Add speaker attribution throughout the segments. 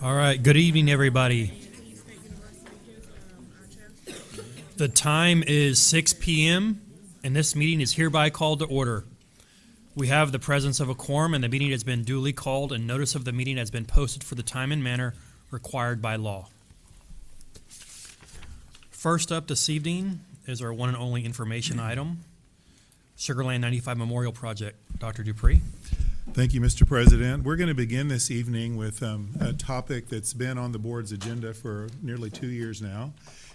Speaker 1: All right, good evening, everybody. The time is 6 p.m., and this meeting is hereby called to order. We have the presence of a quorum, and the meeting has been duly called, and notice of the meeting has been posted for the time and manner required by law. First up this evening is our one and only information item, Sugarland 95 Memorial Project. Dr. Dupree.
Speaker 2: Thank you, Mr. President. We're going to begin this evening with a topic that's been on the board's agenda for nearly 2 years now.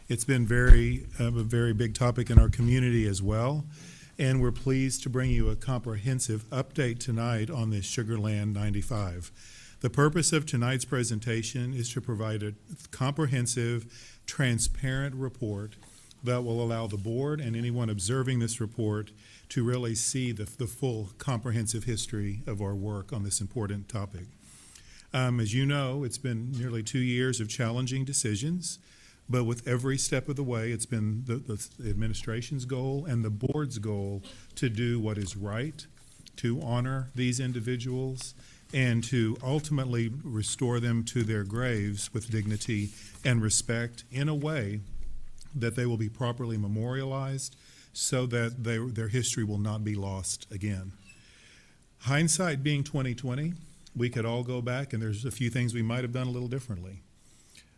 Speaker 2: It's been a very big topic in our community as well, and we're pleased to bring you a comprehensive update tonight on this Sugarland 95. The purpose of tonight's presentation is to provide a comprehensive, transparent report that will allow the board and anyone observing this report to really see the full comprehensive history of our work on this important topic. As you know, it's been nearly 2 years of challenging decisions, but with every step of the way, it's been the administration's goal and the board's goal to do what is right, to honor these individuals, and to ultimately restore them to their graves with dignity and respect in a way that they will be properly memorialized so that their history will not be lost again. Hindsight being 2020, we could all go back and there's a few things we might have done a little differently.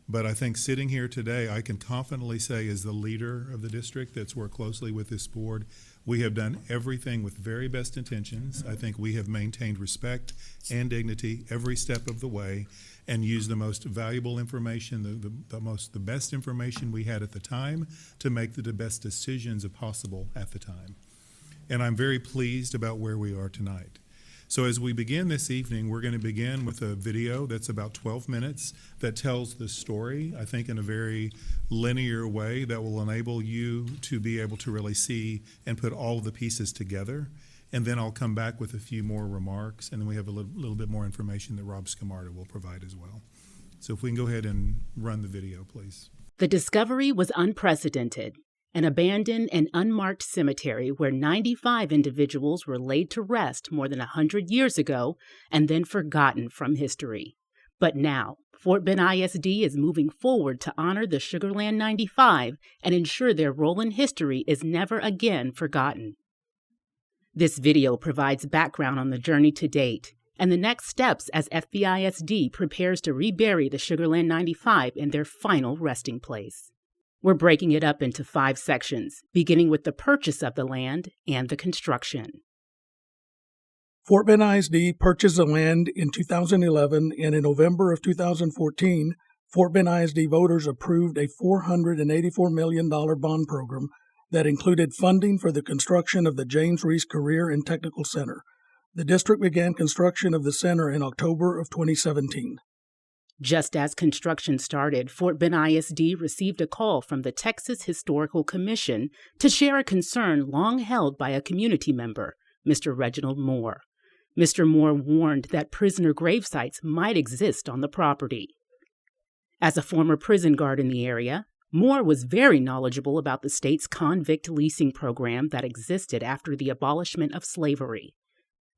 Speaker 2: But I think sitting here today, I can confidently say as the leader of the district that's worked closely with this board, we have done everything with very best intentions. I think we have maintained respect and dignity every step of the way and used the most valuable information, the best information we had at the time to make the best decisions possible at the time. And I'm very pleased about where we are tonight. So as we begin this evening, we're going to begin with a video that's about 12 minutes that tells the story, I think in a very linear way that will enable you to be able to really see and put all of the pieces together. And then I'll come back with a few more remarks, and then we have a little bit more information that Rob Scamarda will provide as well. So if we can go ahead and run the video, please.
Speaker 3: The discovery was unprecedented. An abandoned and unmarked cemetery where 95 individuals were laid to rest more than 100 years ago and then forgotten from history. But now, Fort Bend ISD is moving forward to honor the Sugarland 95 and ensure their role in history is never again forgotten. This video provides background on the journey to date and the next steps as FBISD prepares to rebury the Sugarland 95 in their final resting place. We're breaking it up into 5 sections, beginning with the purchase of the land and the construction.
Speaker 4: Fort Bend ISD purchased the land in 2011, and in November of 2014, Fort Bend ISD voters approved a $484 million bond program that included funding for the construction of the James REESE Career and Technical Center. The district began construction of the center in October of 2017.
Speaker 3: Just as construction started, Fort Bend ISD received a call from the Texas Historical Commission to share a concern long held by a community member, Mr. Reginald Moore. Mr. Moore warned that prisoner gravesites might exist on the property. As a former prison guard in the area, Moore was very knowledgeable about the state's convict leasing program that existed after the abolishment of slavery.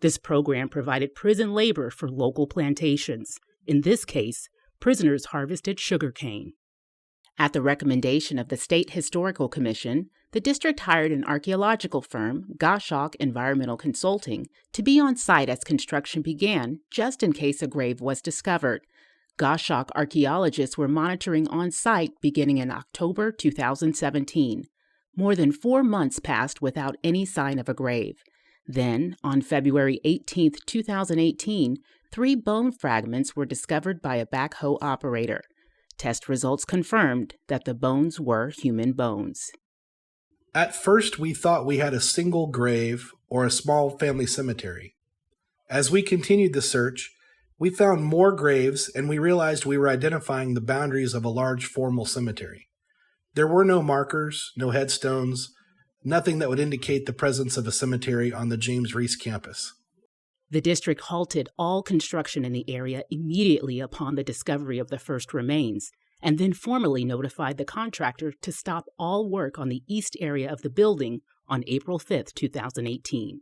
Speaker 3: This program provided prison labor for local plantations. In this case, prisoners harvested sugarcane. At the recommendation of the State Historical Commission, the district hired an archaeological firm, GOSHAWK Environmental Consulting, to be on site as construction began, just in case a grave was discovered. GOSHAWK archaeologists were monitoring on site beginning in October 2017. More than 4 months passed without any sign of a grave. Then, on February 18, 2018, 3 bone fragments were discovered by a backhoe operator. Test results confirmed that the bones were human bones.
Speaker 5: At first, we thought we had a single grave or a small family cemetery. As we continued the search, we found more graves and we realized we were identifying the boundaries of a large formal cemetery. There were no markers, no headstones, nothing that would indicate the presence of a cemetery on the James REESE campus.
Speaker 3: The district halted all construction in the area immediately upon the discovery of the first remains, and then formally notified the contractor to stop all work on the east area of the building on April 5, 2018.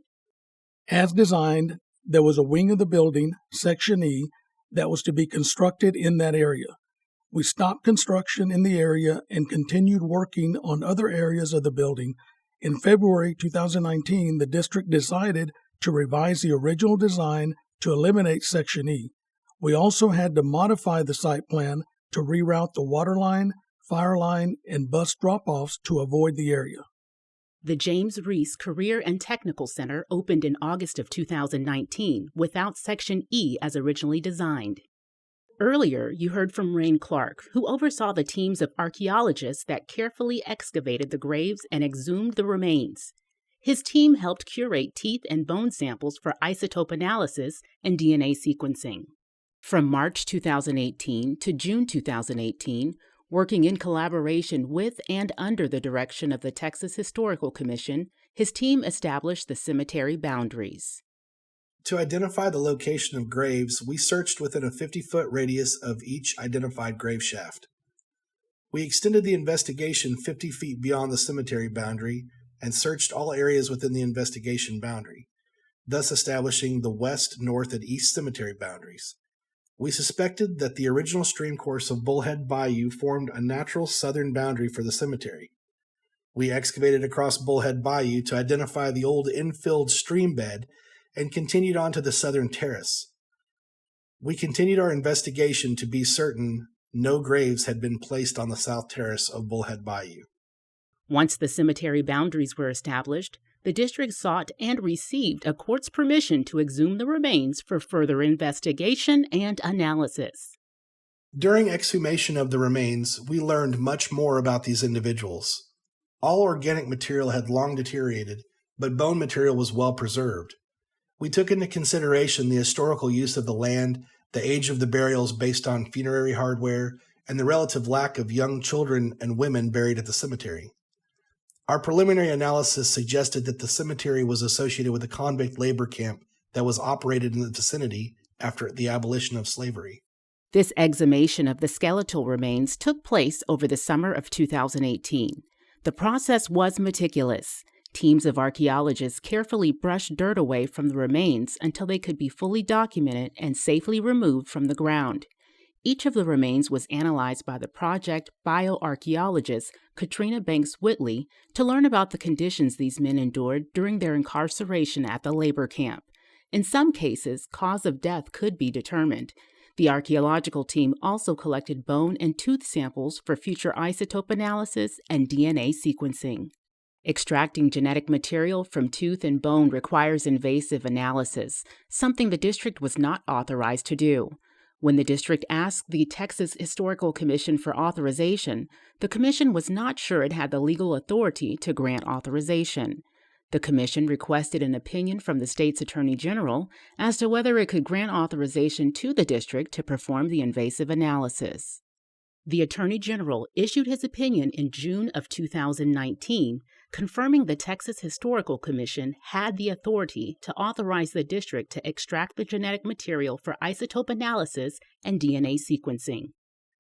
Speaker 4: As designed, there was a wing of the building, Section E, that was to be constructed in that area. We stopped construction in the area and continued working on other areas of the building. In February 2019, the district decided to revise the original design to eliminate Section E. We also had to modify the site plan to reroute the water line, fire line, and bus drop-offs to avoid the area.
Speaker 3: The James REESE Career and Technical Center opened in August of 2019 without Section E as originally designed. Earlier, you heard from Rain Clark, who oversaw the teams of archaeologists that carefully excavated the graves and exhumed the remains. His team helped curate teeth and bone samples for isotope analysis and DNA sequencing. From March 2018 to June 2018, working in collaboration with and under the direction of the Texas Historical Commission, his team established the cemetery boundaries.
Speaker 5: To identify the location of graves, we searched within a 50-foot radius of each identified grave shaft. We extended the investigation 50 feet beyond the cemetery boundary and searched all areas within the investigation boundary, thus establishing the west, north, and east cemetery boundaries. We suspected that the original stream course of Bullhead Bayou formed a natural southern boundary for the cemetery. We excavated across Bullhead Bayou to identify the old infilled stream bed and continued on to the southern terrace. We continued our investigation to be certain no graves had been placed on the south terrace of Bullhead Bayou.
Speaker 3: Once the cemetery boundaries were established, the district sought and received a court's permission to exhume the remains for further investigation and analysis.
Speaker 5: During exhumation of the remains, we learned much more about these individuals. All organic material had long deteriorated, but bone material was well preserved. We took into consideration the historical use of the land, the age of the burials based on funerary hardware, and the relative lack of young children and women buried at the cemetery. Our preliminary analysis suggested that the cemetery was associated with a convict labor camp that was operated in the vicinity after the abolition of slavery.
Speaker 3: This exhumation of the skeletal remains took place over the summer of 2018. The process was meticulous. Teams of archaeologists carefully brushed dirt away from the remains until they could be fully documented and safely removed from the ground. Each of the remains was analyzed by the project bioarchaeologist Katrina Banks Whitley to learn about the conditions these men endured during their incarceration at the labor camp. In some cases, cause of death could be determined. The archaeological team also collected bone and tooth samples for future isotope analysis and DNA sequencing. Extracting genetic material from tooth and bone requires invasive analysis, something the district was not authorized to do. When the district asked the Texas Historical Commission for authorization, the commission was not sure it had the legal authority to grant authorization. The commission requested an opinion from the state's attorney general as to whether it could grant authorization to the district to perform the invasive analysis. The attorney general issued his opinion in June of 2019, confirming the Texas Historical Commission had the authority to authorize the district to extract the genetic material for isotope analysis and DNA sequencing.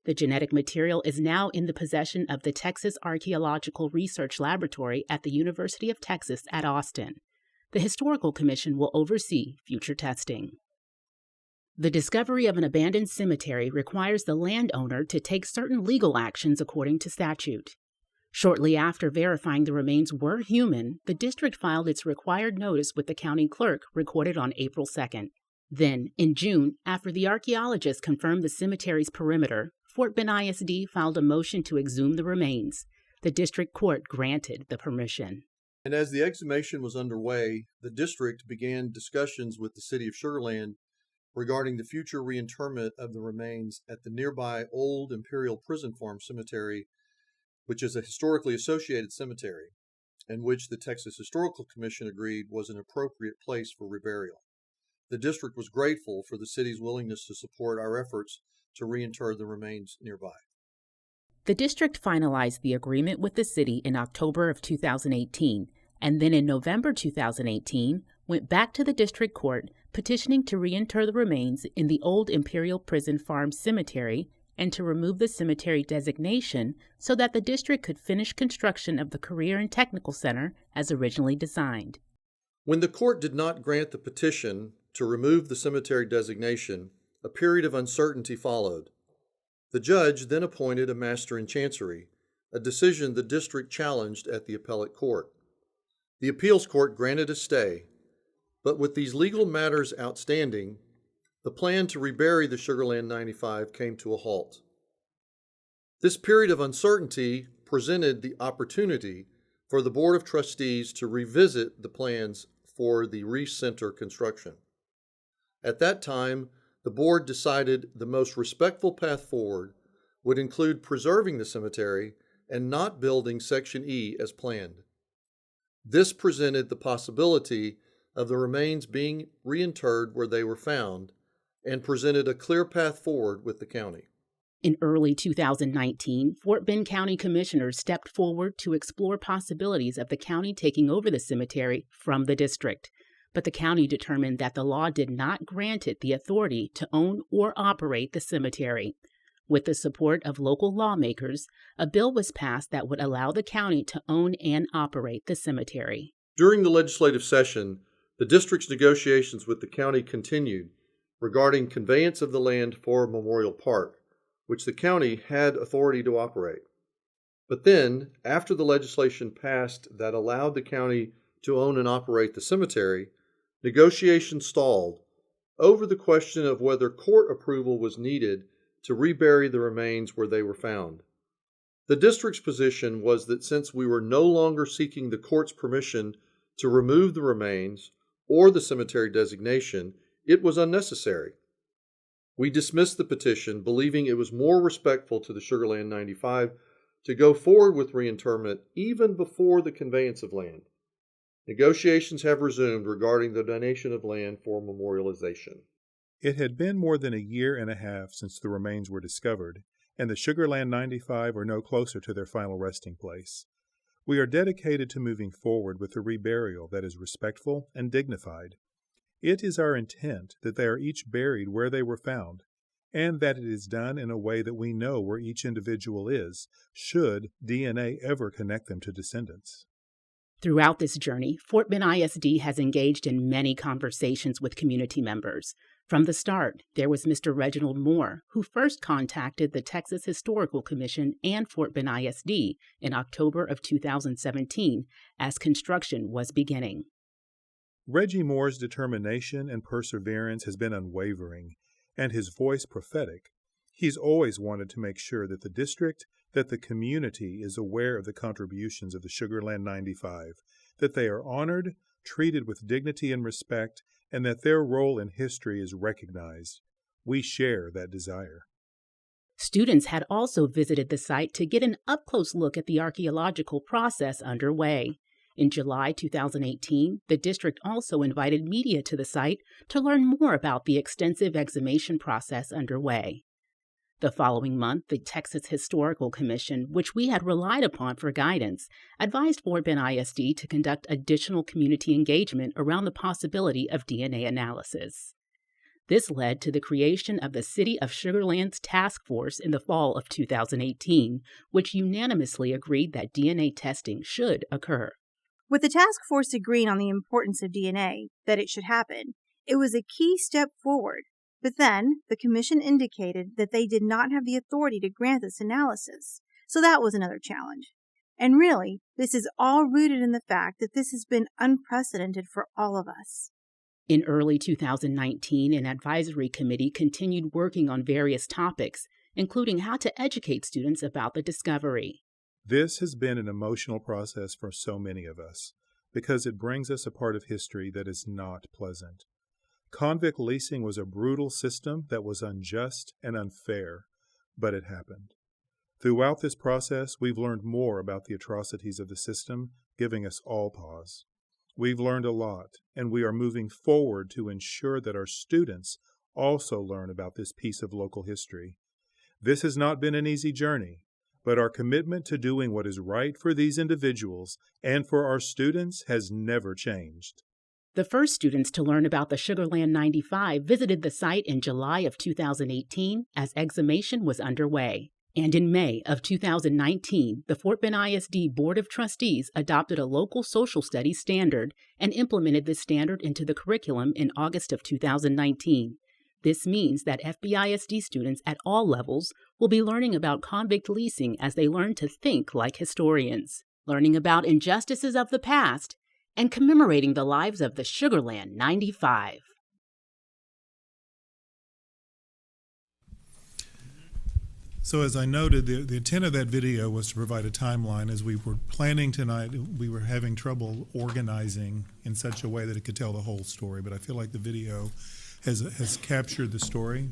Speaker 3: The genetic material is now in the possession of the Texas Archaeological Research Laboratory at the University of Texas at Austin. The Historical Commission will oversee future testing. The discovery of an abandoned cemetery requires the landowner to take certain legal actions according to statute. Shortly after verifying the remains were human, the district filed its required notice with the county clerk, recorded on April 2nd. Then, in June, after the archaeologists confirmed the cemetery's perimeter, Fort Bend ISD filed a motion to exhume the remains. The district court granted the permission.
Speaker 6: And as the exhumation was underway, the district began discussions with the city of Sugar Land regarding the future reinterment of the remains at the nearby Old Imperial Prison Farm Cemetery, which is a historically associated cemetery, and which the Texas Historical Commission agreed was an appropriate place for reburial. The district was grateful for the city's willingness to support our efforts to reinter the remains nearby.
Speaker 3: The district finalized the agreement with the city in October of 2018, and then in November 2018 went back to the district court petitioning to reinter the remains in the Old Imperial Prison Farm Cemetery and to remove the cemetery designation so that the district could finish construction of the Career and Technical Center as originally designed.
Speaker 6: When the court did not grant the petition to remove the cemetery designation, a period of uncertainty followed. The judge then appointed a master in chancery, a decision the district challenged at the appellate court. The appeals court granted a stay, but with these legal matters outstanding, the plan to rebury the Sugarland 95 came to a halt. This period of uncertainty presented the opportunity for the Board of Trustees to revisit the plans for the REESE Center construction. At that time, the board decided the most respectful path forward would include preserving the cemetery and not building Section E as planned. This presented the possibility of the remains being reinterred where they were found and presented a clear path forward with the county.
Speaker 3: In early 2019, Fort Bend County Commissioners stepped forward to explore possibilities of the county taking over the cemetery from the district, but the county determined that the law did not grant it the authority to own or operate the cemetery. With the support of local lawmakers, a bill was passed that would allow the county to own and operate the cemetery.
Speaker 6: During the legislative session, the district's negotiations with the county continued regarding conveyance of the land for Memorial Park, which the county had authority to operate. But then, after the legislation passed that allowed the county to own and operate the cemetery, negotiations stalled over the question of whether court approval was needed to rebury the remains where they were found. The district's position was that since we were no longer seeking the court's permission to remove the remains or the cemetery designation, it was unnecessary. We dismissed the petition, believing it was more respectful to the Sugarland 95 to go forward with reinterment even before the conveyance of land. Negotiations have resumed regarding the donation of land for memorialization.
Speaker 2: It had been more than a year and a half since the remains were discovered, and the Sugarland 95 are no closer to their final resting place. We are dedicated to moving forward with a reburial that is respectful and dignified. It is our intent that they are each buried where they were found, and that it is done in a way that we know where each individual is, should DNA ever connect them to descendants.
Speaker 3: Throughout this journey, Fort Bend ISD has engaged in many conversations with community members. From the start, there was Mr. Reginald Moore, who first contacted the Texas Historical Commission and Fort Bend ISD in October of 2017 as construction was beginning.
Speaker 2: Reggie Moore's determination and perseverance has been unwavering, and his voice prophetic. He's always wanted to make sure that the district, that the community is aware of the contributions of the Sugarland 95, that they are honored, treated with dignity and respect, and that their role in history is recognized. We share that desire.
Speaker 3: Students had also visited the site to get an up-close look at the archaeological process underway. In July 2018, the district also invited media to the site to learn more about the extensive exhumation process underway. The following month, the Texas Historical Commission, which we had relied upon for guidance, advised Fort Bend ISD to conduct additional community engagement around the possibility of DNA analysis. This led to the creation of the City of Sugarland's Task Force in the fall of 2018, which unanimously agreed that DNA testing should occur.
Speaker 7: With the task force agreeing on the importance of DNA, that it should happen, it was a key step forward. But then, the Commission indicated that they did not have the authority to grant this analysis, so that was another challenge. And really, this is all rooted in the fact that this has been unprecedented for all of us.
Speaker 3: In early 2019, an advisory committee continued working on various topics, including how to educate students about the discovery.
Speaker 2: This has been an emotional process for so many of us, because it brings us a part of history that is not pleasant. Convict leasing was a brutal system that was unjust and unfair, but it happened. Throughout this process, we've learned more about the atrocities of the system, giving us all pause. We've learned a lot, and we are moving forward to ensure that our students also learn about this piece of local history. This has not been an easy journey, but our commitment to doing what is right for these individuals and for our students has never changed.
Speaker 3: The first students to learn about the Sugarland 95 visited the site in July of 2018 as exhumation was underway. And in May of 2019, the Fort Bend ISD Board of Trustees adopted a local social studies standard and implemented this standard into the curriculum in August of 2019. This means that FBISD students at all levels will be learning about convict leasing as they learn to think like historians, learning about injustices of the past, and commemorating the lives of the Sugarland 95.
Speaker 2: So as I noted, the intent of that video was to provide a timeline. As we were planning tonight, we were having trouble organizing in such a way that it could tell the whole story, but I feel like the video has captured the story.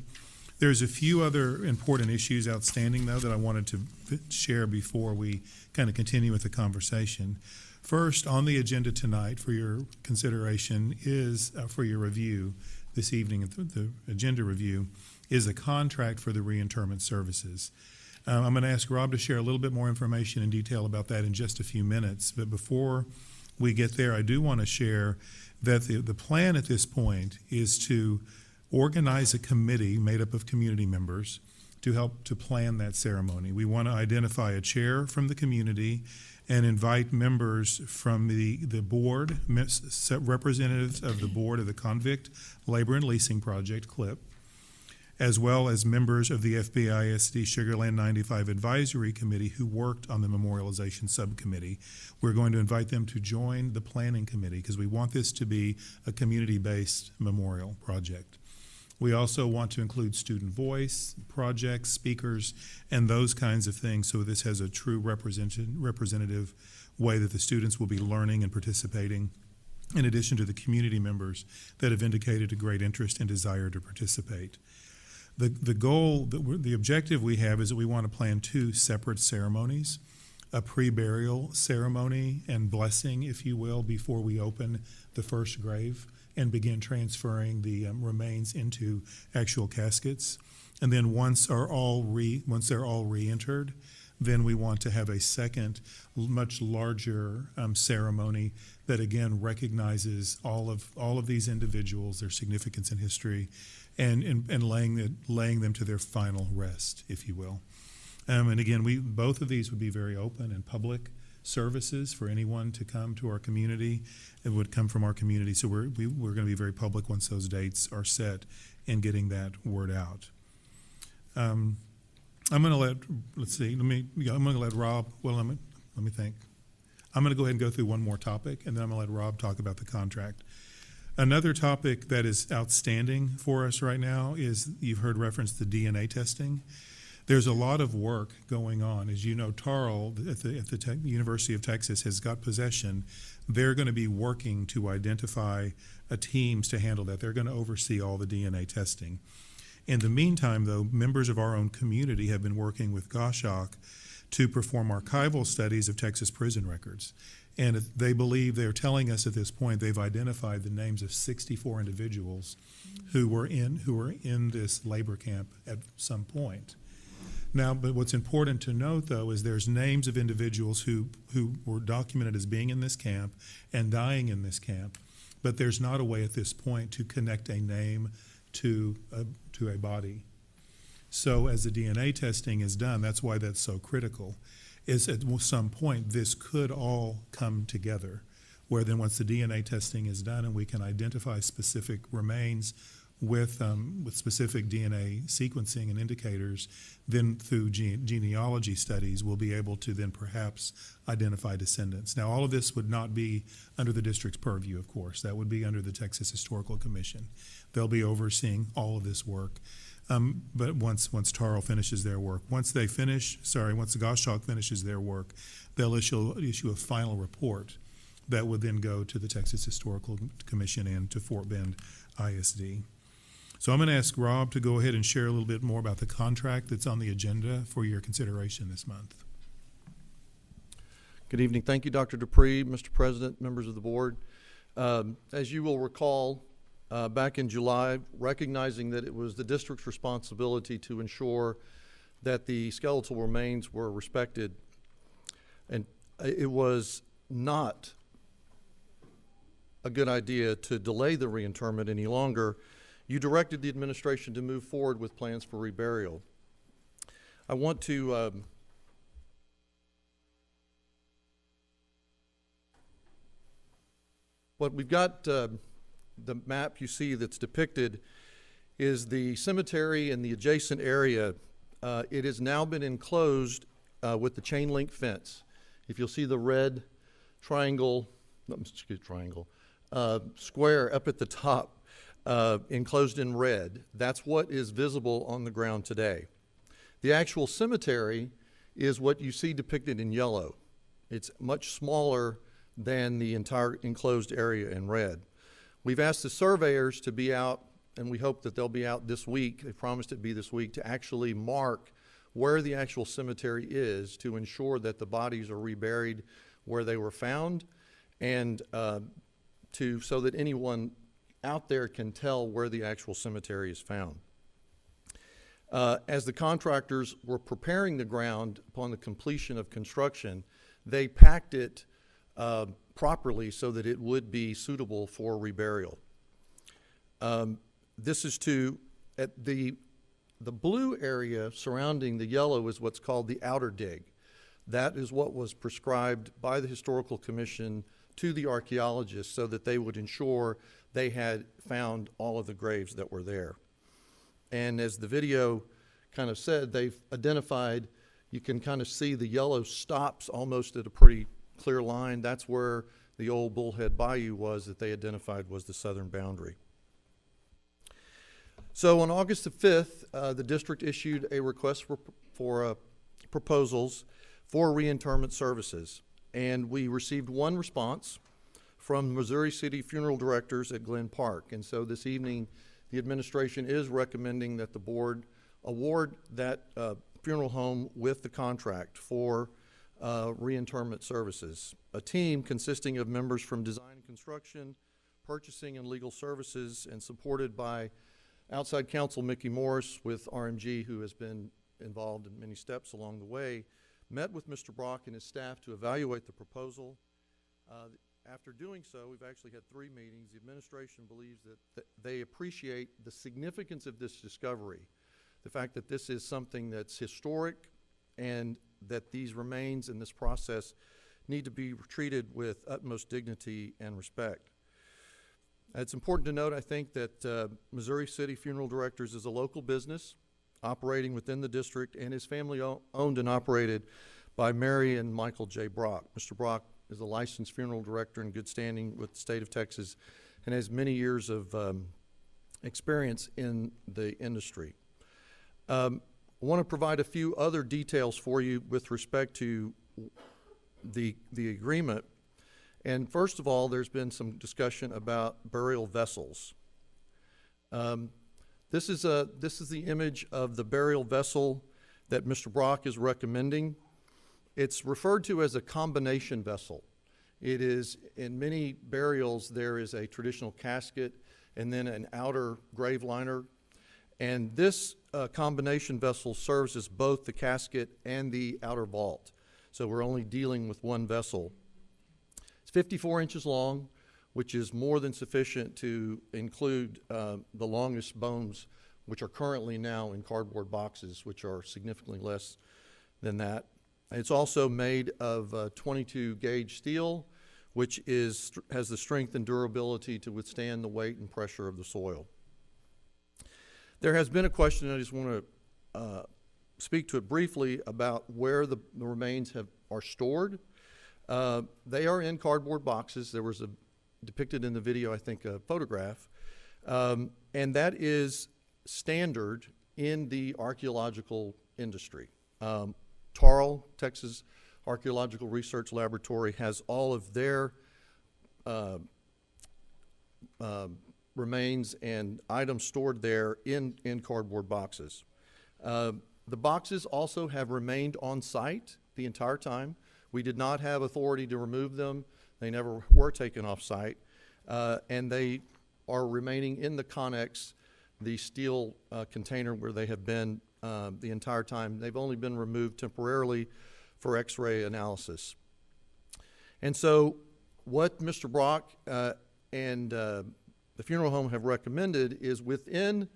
Speaker 2: There's a few other important issues outstanding, though, that I wanted to share before we kind of continue with the conversation. First, on the agenda tonight for your consideration is, for your review this evening, the agenda review, is a contract for the reinterment services. I'm going to ask Rob to share a little bit more information and detail about that in just a few minutes. But before we get there, I do want to share that the plan at this point is to organize a committee made up of community members to help to plan that ceremony. We want to identify a chair from the community and invite members from the board, representatives of the board of the Convict Labor and Leasing Project, CLIP, as well as members of the FBISD Sugarland 95 Advisory Committee who worked on the memorialization subcommittee. We're going to invite them to join the planning committee because we want this to be a community-based memorial project. We also want to include student voice, projects, speakers, and those kinds of things, so this has a true representative way that the students will be learning and participating, in addition to the community members that have indicated a great interest and desire to participate. The goal, the objective we have is that we want to plan two separate ceremonies, a pre-burial ceremony and blessing, if you will, before we open the first grave and begin transferring the remains into actual caskets. And then once they're all re-entered, then we want to have a second, much larger ceremony that again recognizes all of these individuals, their significance in history, and laying them to their final rest, if you will. And again, both of these would be very open and public services for anyone to come to our community. It would come from our community, so we're going to be very public once those dates are set and getting that word out. I'm going to let Rob. Well, let me think. I'm going to go ahead and go through one more topic, and then I'm going to let Rob talk about the contract. Another topic that is outstanding for us right now is, you've heard reference to DNA testing. There's a lot of work going on. As you know, Tarl at the University of Texas has got possession. They're going to be working to identify teams to handle that. They're going to oversee all the DNA testing. In the meantime, though, members of our own community have been working with GOSHAWK to perform archival studies of Texas prison records. And they believe, they're telling us at this point, they've identified the names of 64 individuals who were in this labor camp at some point. Now, but what's important to note, though, is there's names of individuals who were documented as being in this camp and dying in this camp, but there's not a way at this point to connect a name to a body. So as the DNA testing is done, that's why that's so critical, is at some point this could all come together, where then once the DNA testing is done and we can identify specific remains with specific DNA sequencing and indicators, then through genealogy studies we'll be able to then perhaps identify descendants. Now, all of this would not be under the district's purview, of course. That would be under the Texas Historical Commission. They'll be overseeing all of this work. But once Tarl finishes their work, once the GOSHAWK finishes their work, they'll issue a final report that would then go to the Texas Historical Commission and to Fort Bend ISD. So I'm going to ask Rob to go ahead and share a little bit more about the contract that's on the agenda for your consideration this month.
Speaker 6: Good evening. Thank you, Dr. Dupree, Mr. President, members of the board. As you will recall, back in July, recognizing that it was the district's responsibility to ensure that the skeletal remains were respected, and it was not a good idea to delay the reinterment any longer, you directed the administration to move forward with plans for reburial. I want to what we've got, the map you see that's depicted is the cemetery and the adjacent area. It has now been enclosed with the chain link fence. If you'll see the red triangle, square up at the top, enclosed in red, that's what is visible on the ground today. The actual cemetery is what you see depicted in yellow. It's much smaller than the entire enclosed area in red. We've asked the surveyors to be out, and we hope that they'll be out this week. They promised it'd be this week, to actually mark where the actual cemetery is to ensure that the bodies are reburied where they were found, and so that anyone out there can tell where the actual cemetery is found. As the contractors were preparing the ground upon the completion of construction, they packed it properly so that it would be suitable for reburial. This is at the blue area surrounding the yellow is what's called the outer dig. That is what was prescribed by the Historical Commission to the archaeologists so that they would ensure they had found all of the graves that were there. And as the video kind of said, they've identified, you can kind of see the yellow stops almost at a pretty clear line. That's where the old Bullhead Bayou was that they identified was the southern boundary. So on August the 5th, the district issued a request for proposals for reinterment services. And we received one response from Missouri City Funeral Directors at Glen Park. And so this evening, the administration is recommending that the board award that funeral home with the contract for reinterment services. A team consisting of members from design and construction, purchasing and legal services, and supported by outside counsel Mickey Morris with RMG, who has been involved in many steps along the way, met with Mr. Brock and his staff to evaluate the proposal. After doing so, we've actually had 3 meetings. The administration believes that they appreciate the significance of this discovery, the fact that this is something that's historic and that these remains in this process need to be treated with utmost dignity and respect. It's important to note, I think, that Missouri City Funeral Directors is a local business operating within the district and is family owned and operated by Mary and Michael J. Brock. Mr. Brock is a licensed funeral director in good standing with the state of Texas and has many years of experience in the industry. I want to provide a few other details for you with respect to the agreement. And first of all, there's been some discussion about burial vessels. This is the image of the burial vessel that Mr. Brock is recommending. It's referred to as a combination vessel. It is, in many burials, there is a traditional casket and then an outer grave liner. And this combination vessel serves as both the casket and the outer vault. So we're only dealing with one vessel. It's 54 inches long, which is more than sufficient to include the longest bones, which are currently now in cardboard boxes, which are significantly less than that. It's also made of 22 gauge steel, which has the strength and durability to withstand the weight and pressure of the soil. There has been a question, I just want to speak to it briefly, about where the remains are stored. They are in cardboard boxes. There was depicted in the video, I think, a photograph. And that is standard in the archaeological industry. TARL, Texas Archaeological Research Laboratory, has all of their remains and items stored there in cardboard boxes. The boxes also have remained on site the entire time. We did not have authority to remove them. They never were taken off site. And they are remaining in the Connex, the steel container where they have been the entire time. They've only been removed temporarily for X-ray analysis. And so what Mr. Brock and the funeral home have recommended is within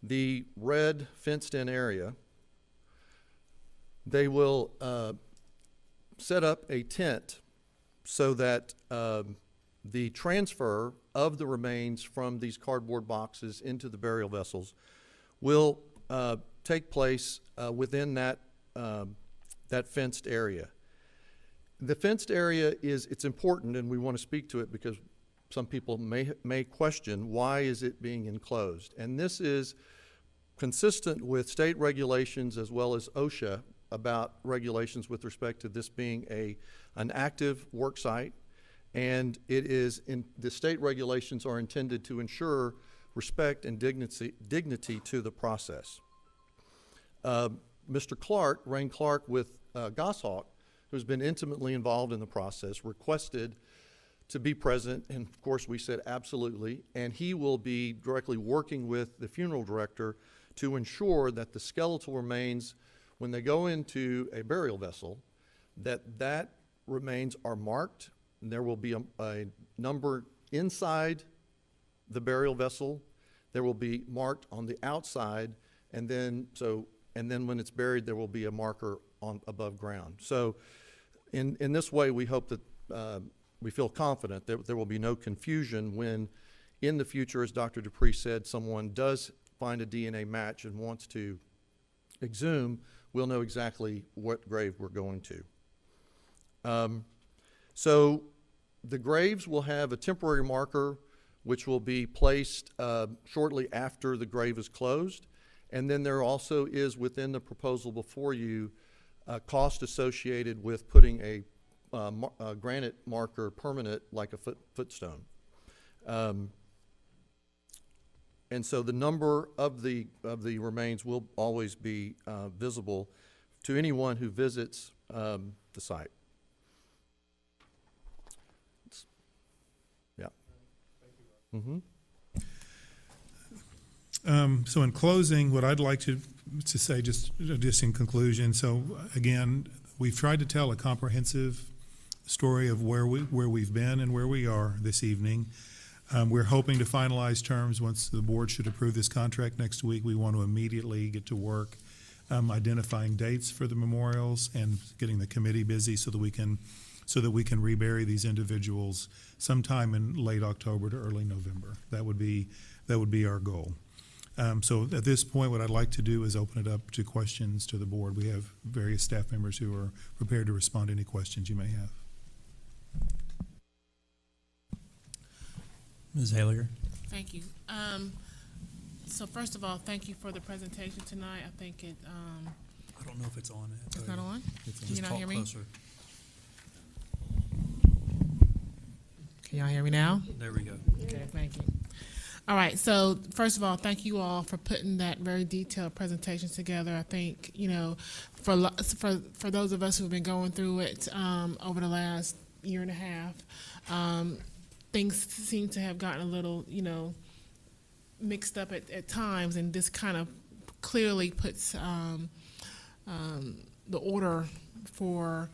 Speaker 6: the red fenced-in area, they will set up a tent so that the transfer of the remains from these cardboard boxes into the burial vessels will take place within that fenced area. The fenced area it's important, and we want to speak to it because some people may question, why is it being enclosed? And this is consistent with state regulations as well as OSHA about regulations with respect to this being an active work site. And the state regulations are intended to ensure respect and dignity to the process. Mr. Clark, Rain Clark with GOSHAWK, who's been intimately involved in the process, requested to be present, and of course we said absolutely, and he will be directly working with the funeral director to ensure that the skeletal remains, when they go into a burial vessel, that remains are marked, and there will be a number inside the burial vessel. There will be marked on the outside, and then when it's buried, there will be a marker above ground. So in this way, we hope that we feel confident that there will be no confusion when, in the future, as Dr. Dupree said, someone does find a DNA match and wants to exhume, we'll know exactly what grave we're going to. So the graves will have a temporary marker which will be placed shortly after the grave is closed. And then there also is, within the proposal before you, a cost associated with putting a granite marker permanent, like a footstone. And so the number of the remains will always be visible to anyone who visits the site. Yeah. Mm-hmm.
Speaker 2: So in closing, what I'd like to say, just in conclusion, so again, we've tried to tell a comprehensive story of where we've been and where we are this evening. We're hoping to finalize terms once the board should approve this contract next week. We want to immediately get to work identifying dates for the memorials and getting the committee busy so that we can rebury these individuals sometime in late October to early November. That would be our goal. So at this point, what I'd like to do is open it up to questions to the board. We have various staff members who are prepared to respond to any questions you may have.
Speaker 1: Ms. Haliger.
Speaker 8: Thank you. So first of all, thank you for the presentation tonight. I think it.
Speaker 1: I don't know if it's on.
Speaker 8: It's not on? Can you not
Speaker 1: talk
Speaker 8: hear me?
Speaker 1: Closer.
Speaker 8: Can y'all hear me now?
Speaker 1: There we go.
Speaker 8: Okay, thank you. All right, so first of all, thank you all for putting that very detailed presentation together. I think, for those of us who've been going through it over the last year and a half, things seem to have gotten a little, mixed up at times, and this kind of clearly puts the order for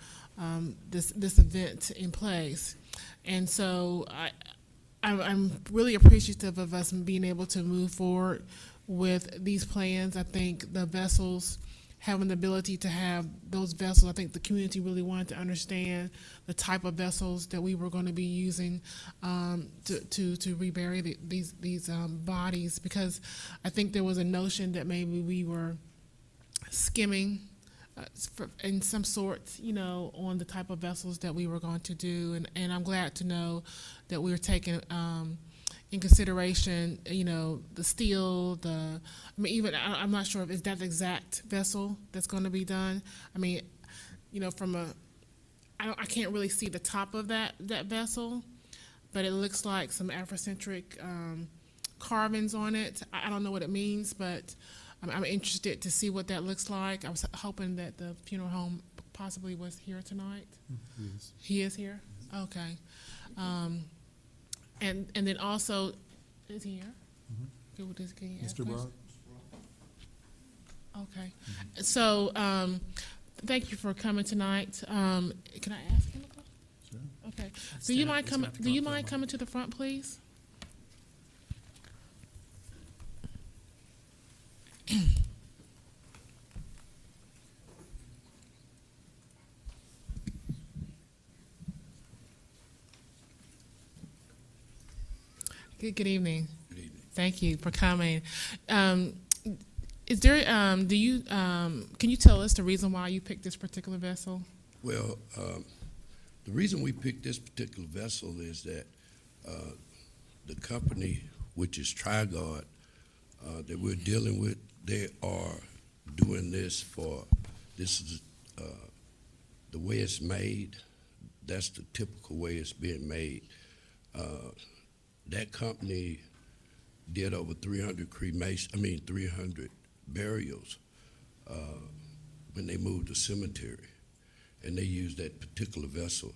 Speaker 8: this event in place. And so I'm really appreciative of us being able to move forward with these plans. I think the vessels, having the ability to have those vessels, I think the community really wanted to understand the type of vessels that we were going to be using to rebury these bodies, because I think there was a notion that maybe we were skimming in some sorts, on the type of vessels that we were going to do, and I'm glad to know that we were taking in consideration, the steel, I'm not sure if it's that exact vessel that's going to be done. I mean, I can't really see the top of that vessel, but it looks like some Afrocentric carvings on it. I don't know what it means, but I'm interested to see what that looks like. I was hoping that the funeral home possibly was here tonight.
Speaker 2: Yes.
Speaker 8: He is here? Okay. And then also, is he here?
Speaker 2: Mm-hmm. Mr. Brock?
Speaker 8: Okay. Mm-hmm. So, thank you for coming tonight. Can I ask him a question?
Speaker 2: Sure.
Speaker 8: Okay. Do you mind coming to the front, please? Good evening.
Speaker 9: Good evening.
Speaker 8: Thank you for coming. Is there, can you tell us the reason why you picked this particular vessel?
Speaker 9: Well, the reason we picked this particular vessel is that the company, which is TriGuard, that we're dealing with, they are doing this is the way it's made. That's the typical way it's being made. That company did over 300 300 burials when they moved the cemetery, and they used that particular vessel,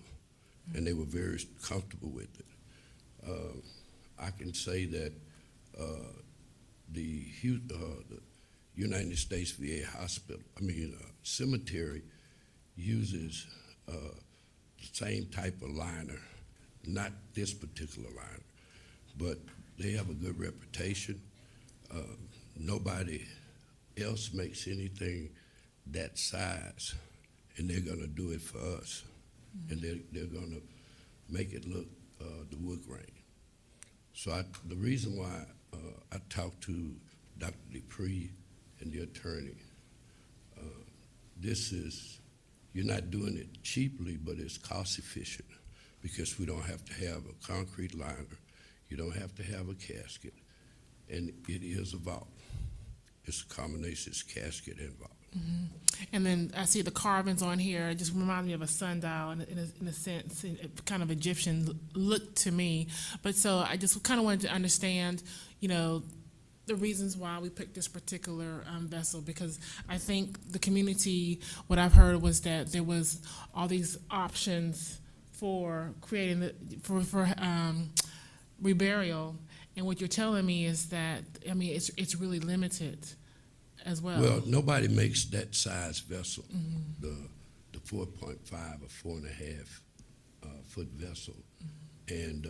Speaker 9: and they were very comfortable with it. I can say that the United States VA cemetery uses the same type of liner, not this particular liner, but they have a good reputation. Nobody else makes anything that size, and they're going to do it for us, and they're going to make it look the wood grain. So the reason why I talked to Dr. Dupree and the attorney, you're not doing it cheaply, but it's cost efficient because we don't have to have a concrete liner, you don't have to have a casket, and it is a vault. It's a combination, it's casket and vault.
Speaker 8: Mm-hmm. And then I see the carvings on here. It just reminds me of a sundial in a sense, kind of Egyptian look to me. But so I just kind of wanted to understand, the reasons why we picked this particular vessel, because I think the community, what I've heard was that there was all these options for creating for reburial, and what you're telling me is that it's really limited as well.
Speaker 9: Well, nobody makes that size vessel, the 4.5 or 4.5 foot vessel, and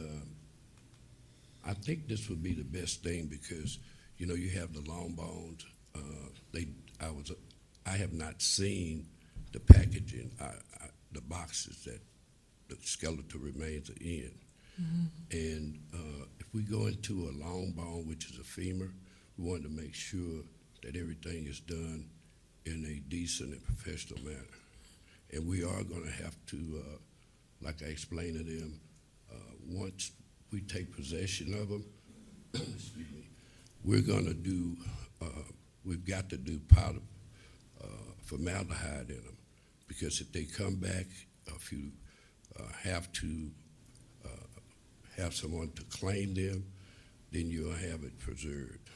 Speaker 9: I think this would be the best thing because you have the long bones. I have not seen the packaging, the boxes that the skeletal remains are in. And if we go into a long bone, which is a femur, we want to make sure that everything is done in a decent and professional manner. And we are going to have to, like I explained to them, once we take possession of them, excuse me, we're going to do, we've got to do powder formaldehyde in them, because if they come back, if you have to have someone to claim them, then you'll have it preserved.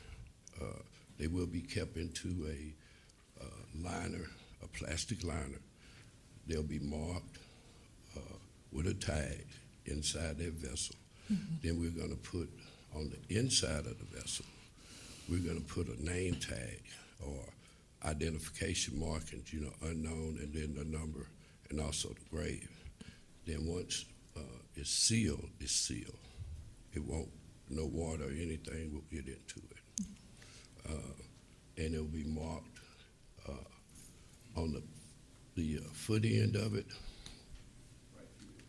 Speaker 9: They will be kept into a liner, a plastic liner. They'll be marked with a tag inside their vessel. Then we're going to put on the inside of the vessel, we're going to put a name tag or identification markings, unknown, and then the number, and also the grave. Then once it's sealed, it's sealed. It won't, no water or anything will get into it. And it'll be marked on the foot end of it. Right here.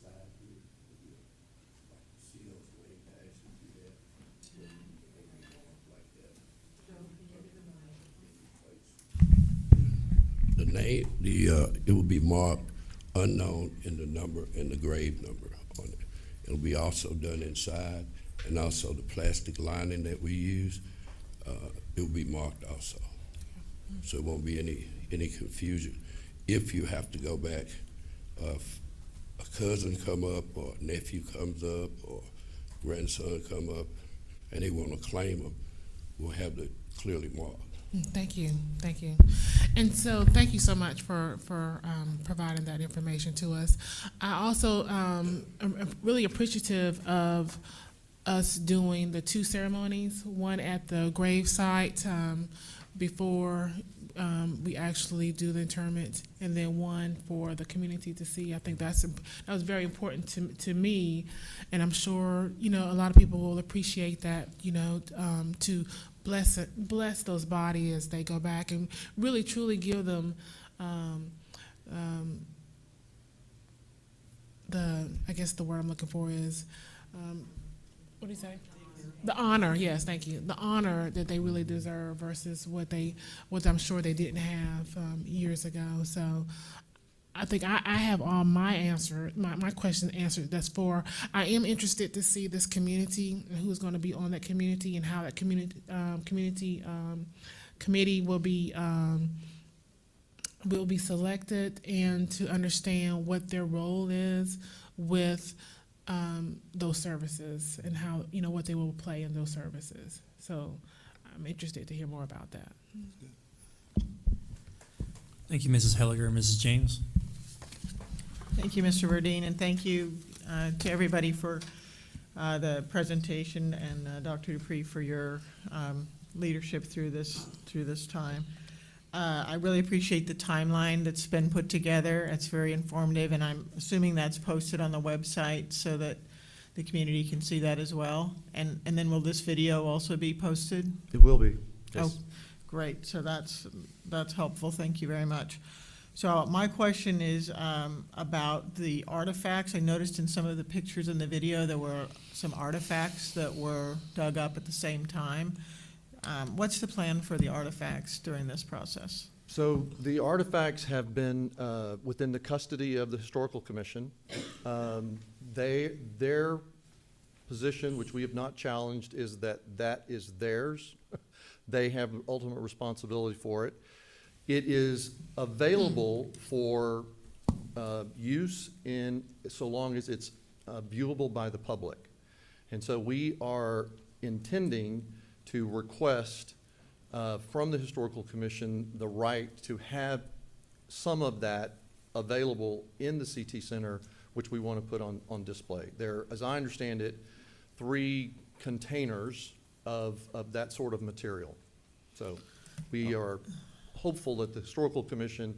Speaker 9: Side here, like seals way passing through there. It'll be marked like that. The name, it will be marked unknown in the number and the grave number on it. It'll be also done inside, and also the plastic lining that we use, it will be marked also. So it won't be any confusion. If you have to go back, a cousin come up, or nephew comes up, or grandson come up, and they want to claim them, we'll have it clearly marked.
Speaker 8: Thank you. And so thank you so much for providing that information to us. I also am really appreciative of us doing the two ceremonies, one at the grave site before we actually do the interment, and then one for the community to see. I think that was very important to me, and I'm sure a lot of people will appreciate that. To bless those bodies as they go back, and really truly give them I guess the word I'm looking for is, what do you say? The honor, yes, thank you. The honor that they really deserve versus what I'm sure they didn't have years ago. So I think I have all my questions answered. I am interested to see this community and who's going to be on that community and how that community committee will be selected, and to understand what their role is with those services and how, what they will play in those services. So I'm interested to hear more about that.
Speaker 1: Thank you, Mrs. Helliger. Mrs. James?
Speaker 10: Thank you, Mr. Verdeen, and thank you to everybody for the presentation, and Dr. Dupree for your leadership through this time. I really appreciate the timeline that's been put together. It's very informative, and I'm assuming that's posted on the website so that the community can see that as well. And then will this video also be posted?
Speaker 6: It will be. Yes.
Speaker 10: Oh, great. So that's helpful. Thank you very much. So my question is about the artifacts. I noticed in some of the pictures in the video there were some artifacts that were dug up at the same time. What's the plan for the artifacts during this process?
Speaker 6: So the artifacts have been within the custody of the Historical Commission. Their position, which we have not challenged, is that is theirs. They have ultimate responsibility for it. It is available for use so long as it's viewable by the public. And so we are intending to request from the Historical Commission the right to have some of that available in the CT Center, which we want to put on display. There, as I understand it, 3 containers of that sort of material. So we are hopeful that the Historical Commission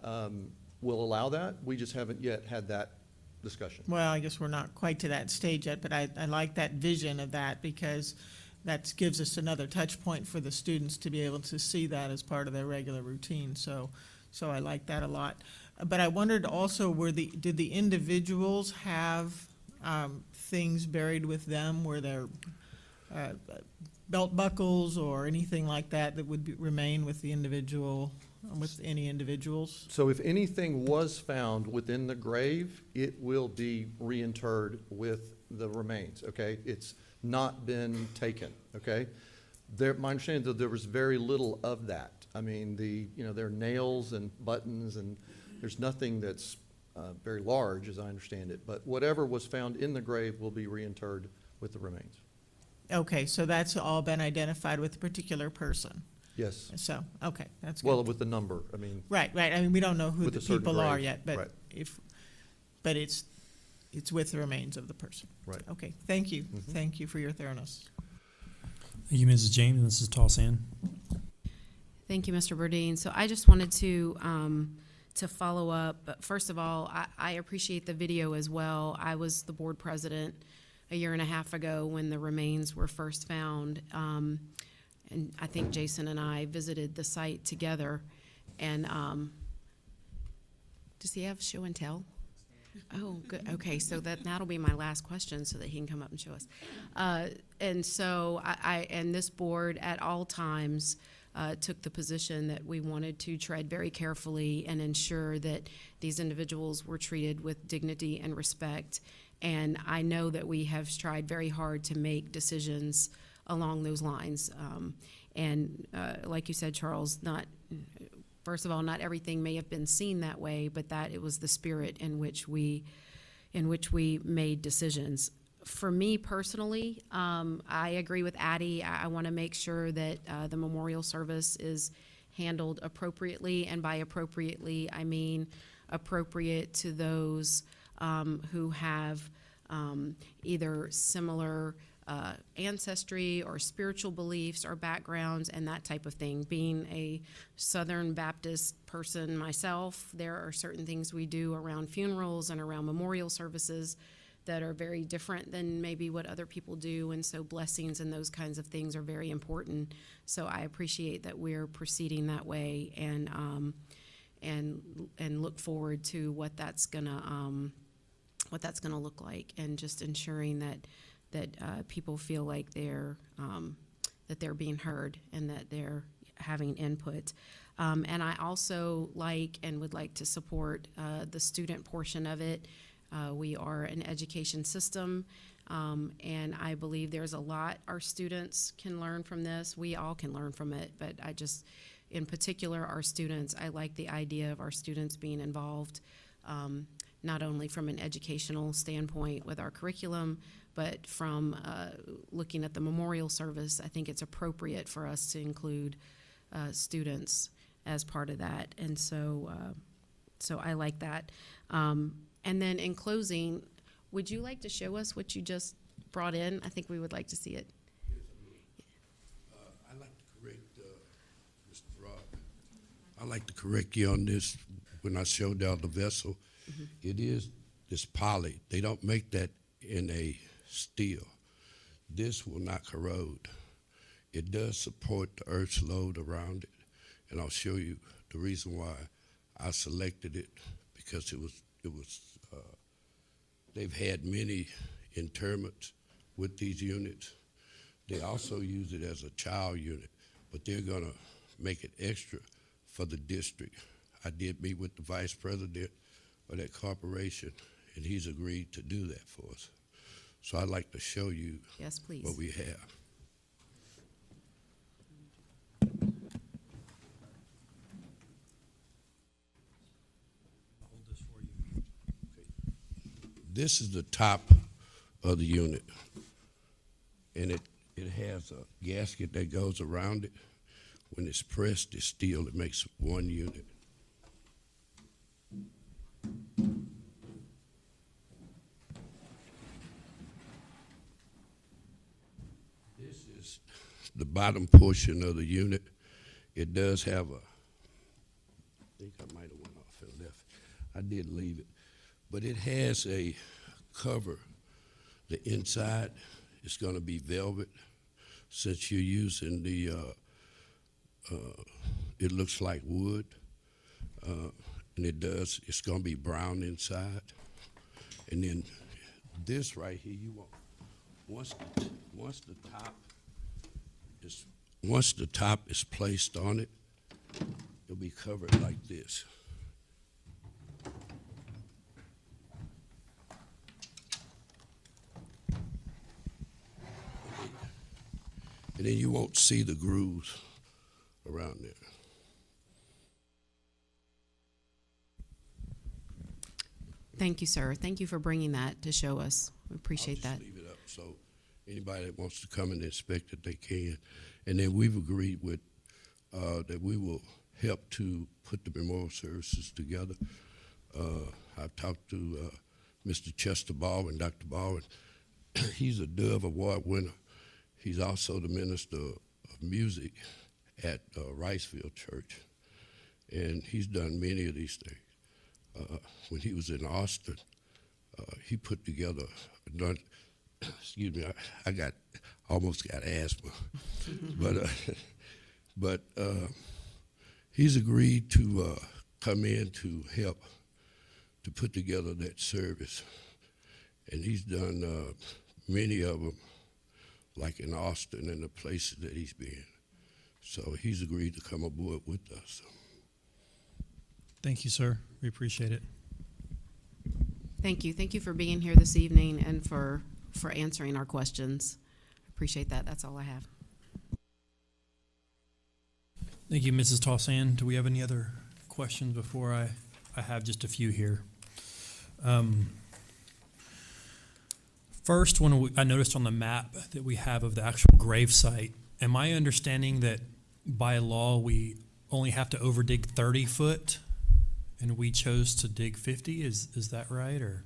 Speaker 6: will allow that. We just haven't yet had that discussion.
Speaker 10: Well, I guess we're not quite to that stage yet, but I like that vision of that, because that gives us another touch point for the students to be able to see that as part of their regular routine. So I like that a lot. But I wondered also, did the individuals have things buried with them? Were there belt buckles or anything like that would remain with the individual, with any individuals?
Speaker 6: So if anything was found within the grave, it will be reinterred with the remains, okay? It's not been taken, okay? My understanding is that there was very little of that. I mean, there are nails and buttons, and there's nothing that's very large, as I understand it. But whatever was found in the grave will be reinterred with the remains.
Speaker 10: Okay, so that's all been identified with a particular person.
Speaker 6: Yes.
Speaker 10: So, okay, that's good.
Speaker 6: Well, with the number, I mean.
Speaker 10: Right. I mean, we don't know who
Speaker 6: with
Speaker 10: the
Speaker 6: a certain
Speaker 10: people are
Speaker 6: grave,
Speaker 10: yet, but
Speaker 6: right.
Speaker 10: it's with the remains of the person.
Speaker 6: Right.
Speaker 10: Okay, thank you.
Speaker 6: Mhm.
Speaker 10: Thank you for your thoroughness.
Speaker 1: Thank you, Mrs. James. And this is Tallsan.
Speaker 11: Thank you, Mr. Burdine. So I just wanted to follow up. But first of all, I appreciate the video as well. I was the board president a year and a half ago when the remains were first found. And I think Jason and I visited the site together. And does he have show and tell? Oh, good. Okay, so that'll be my last question so that he can come up and show us. And so and this board at all times took the position that we wanted to tread very carefully and ensure that these individuals were treated with dignity and respect. And I know that we have tried very hard to make decisions along those lines. Like you said, Charles, first of all, not everything may have been seen that way, but that it was the spirit in which we made decisions. For me personally, I agree with Addie. I want to make sure that the memorial service is handled appropriately, and by appropriately, I mean appropriate to those who have either similar ancestry or spiritual beliefs or backgrounds and that type of thing. Being a Southern Baptist person myself, there are certain things we do around funerals and around memorial services that are very different than maybe what other people do, and so blessings and those kinds of things are very important. So I appreciate that we're proceeding that way, and look forward to what that's gonna going to look like, and just ensuring that people feel like they're being heard and that they're having input. And I also like and would like to support the student portion of it. We are an education system, and I believe there's a lot our students can learn from this. We all can learn from it, but I just, in particular, our students, I like the idea of our students being involved, not only from an educational standpoint with our curriculum, but from looking at the memorial service. I think it's appropriate for us to include students as part of that, and so I like that. And then in closing, would you like to show us what you just brought in? I think we would like to see it.
Speaker 9: I'd like to correct Mr. Rob. I'd like to correct you on this. When I showed y'all the vessel, it is this poly. They don't make that in a steel. This will not corrode. It does support the earth's load around it, and I'll show you the reason why I selected it, because it was they've had many interments with these units. They also use it as a child unit, but they're gonna make it extra for the district. I did meet with the vice president of that corporation, and he's agreed to do that for us. So I'd like to show you
Speaker 11: Yes, please.
Speaker 9: what we have. This is the top of the unit, and it has a gasket that goes around it. When it's pressed, it's steel. It makes one unit. This is the bottom portion of the unit. It does have a, I think I might have went off and left. I did leave it. But it has a cover. The inside is going to be velvet. Since you're using the, it looks like wood, and it's going to be brown inside. And then this right here, you want, once the top is placed on it, it'll be covered like this. And then you won't see the grooves around there.
Speaker 11: Thank you, sir. Thank you for bringing that to show us. We appreciate
Speaker 9: I'll
Speaker 11: that.
Speaker 9: just leave it up so anybody that wants to come and inspect it, they can. And then we've agreed with that we will help to put the memorial services together. I've talked to Mr. Chester Baldwin, Dr. Baldwin. He's a Dove Award winner. He's also the minister of music at Ricefield Church, and he's done many of these things. When he was in Austin, he put together, excuse me, I almost got asthma, but he's agreed to come in to help to put together that service, and he's done many of them, like in Austin and the places that he's been. So he's agreed to come aboard with us.
Speaker 1: Thank you, sir. We appreciate it.
Speaker 11: Thank you. Thank you for being here this evening and for answering our questions. Appreciate that. That's all I have.
Speaker 1: Thank you, Mrs. Tossan. Do we have any other questions before I have just a few here? First, I noticed on the map that we have of the actual grave site, am I understanding that by law we only have to overdig 30 foot and we chose to dig 50? Is that right? Or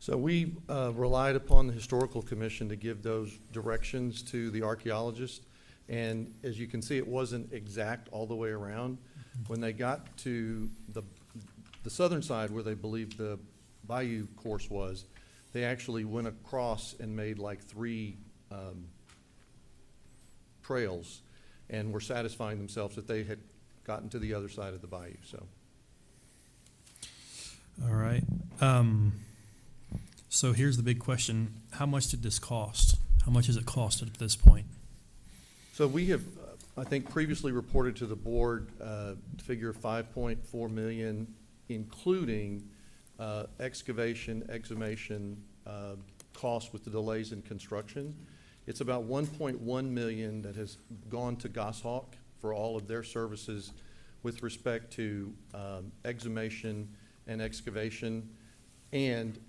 Speaker 6: So we relied upon the Historical Commission to give those directions to the archaeologist. And as you can see, it wasn't exact all the way around. When they got to the southern side where they believed the bayou course was, they actually went across and made like 3 trails and were satisfying themselves that they had gotten to the other side of the bayou. So,
Speaker 1: all right. So here's the big question. How much did this cost? How much has it costed at this point?
Speaker 6: So we have, I think, previously reported to the board figure of $5.4 million, including excavation, exhumation costs with the delays in construction. It's about $1.1 million that has gone to GOSHAWK for all of their services with respect to exhumation and excavation, and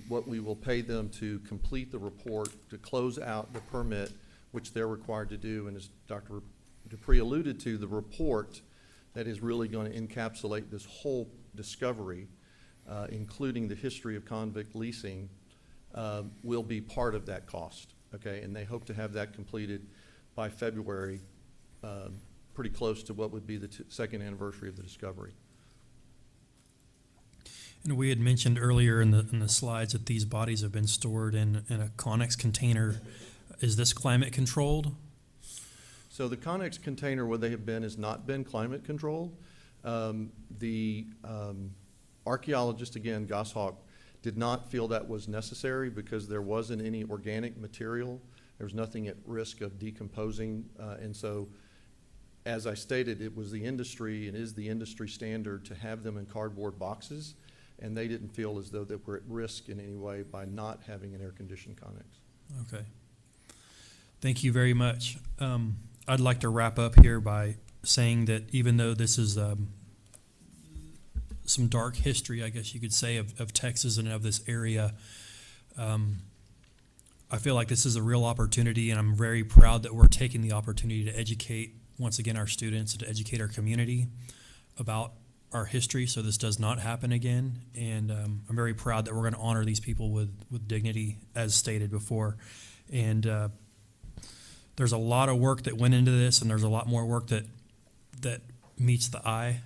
Speaker 6: what we will pay them to complete the report, to close out the permit, which they're required to do. And as Dr. Dupree alluded to, the report that is really going to encapsulate this whole discovery, including the history of convict leasing, will be part of that cost, okay? And they hope to have that completed by February, pretty close to what would be the second anniversary of the discovery.
Speaker 1: And we had mentioned earlier in the slides that these bodies have been stored in a Connex container. Is this climate controlled?
Speaker 6: So the Connex container where they have been has not been climate controlled. The archaeologist, again, GOSHAWK, did not feel that was necessary because there wasn't any organic material. There was nothing at risk of decomposing. And so, as I stated, it was the industry and is the industry standard to have them in cardboard boxes. And they didn't feel as though they were at risk in any way by not having an air-conditioned Connex.
Speaker 1: Okay. Thank you very much. I'd like to wrap up here by saying that even though this is some dark history, I guess you could say, of Texas and of this area, I feel like this is a real opportunity, and I'm very proud that we're taking the opportunity to educate, once again, our students and to educate our community about our history so this does not happen again. And I'm very proud that we're going to honor these people with dignity, as stated before. And there's a lot of work that went into this, and there's a lot more work that meets the eye.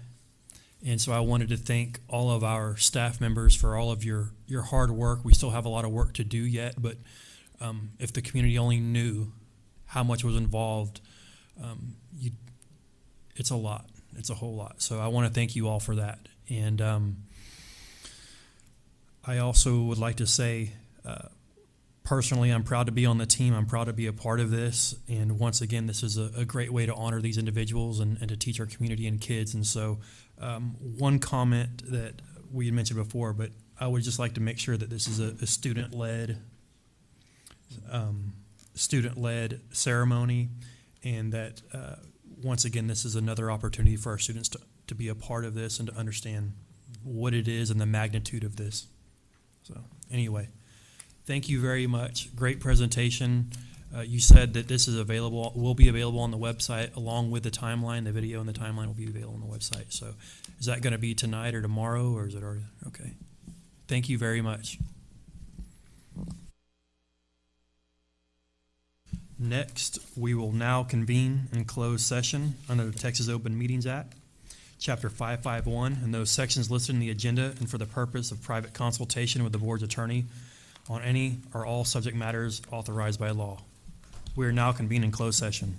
Speaker 1: And so I wanted to thank all of our staff members for all of your hard work. We still have a lot of work to do yet, but if the community only knew how much was involved, it's a lot. It's a whole lot. So I want to thank you all for that. And I also would like to say, personally, I'm proud to be on the team. I'm proud to be a part of this. And once again, this is a great way to honor these individuals and to teach our community and kids. And so one comment that we had mentioned before, but I would just like to make sure that this is a student-led ceremony, and that once again, this is another opportunity for our students to be a part of this and to understand what it is and the magnitude of this. So anyway, thank you very much. Great presentation. You said that this is available, will be available on the website along with the timeline. The video and the timeline will be available on the website. So is that going to be tonight or tomorrow, or is it already? Okay. Thank you very much. Next, we will now convene in closed session under the Texas Open Meetings Act, Chapter 551, and those sections listed in the agenda, and for the purpose of private consultation with the board's attorney on any or all subject matters authorized by law. We are now convened in closed session.